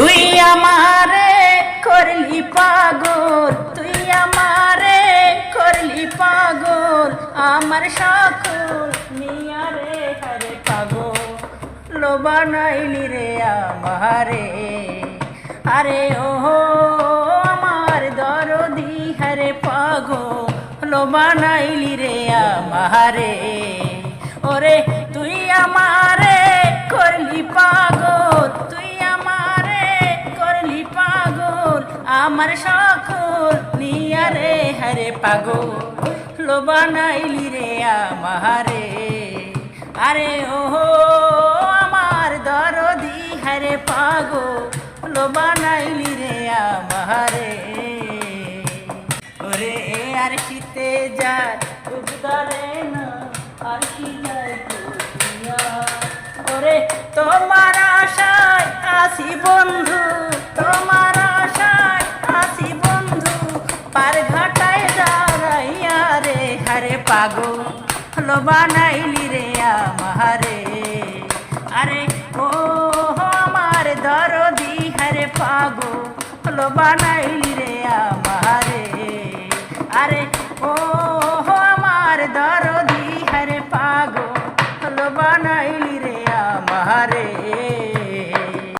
তুই আমারে করলি পাগল, তুই আমারে করলি পাগল, আমার সকল নিয়া রে হরে পাগল বানাইলি রে আমারে। আরে ও আমার দরদি হরে পাগল বানাইলি রে আমারে। ওরে তুই আমারে করলি পাগল, তুই আমারে করলি পাগল, আমার সকল নিয়া রে হরে পাগল বানাইলি রে আমারে। আরে ও আমার দরদি হরে পাগল বানাইলি রে আমারে। ওরে আর শীতে যায় উদ্গারে না আর কি যায় দুনিয়া। ওরে তোমার আশায় আসি বন্ধু, তোমার আশায় আসি বন্ধু, পার ঘাটায় দাঁড়াইয়া রে হরে পাগল বানাইলি রে আমারে। আরে ও আমার দরদি হরে পাগল বানাইলি রে আমারে। আরে ও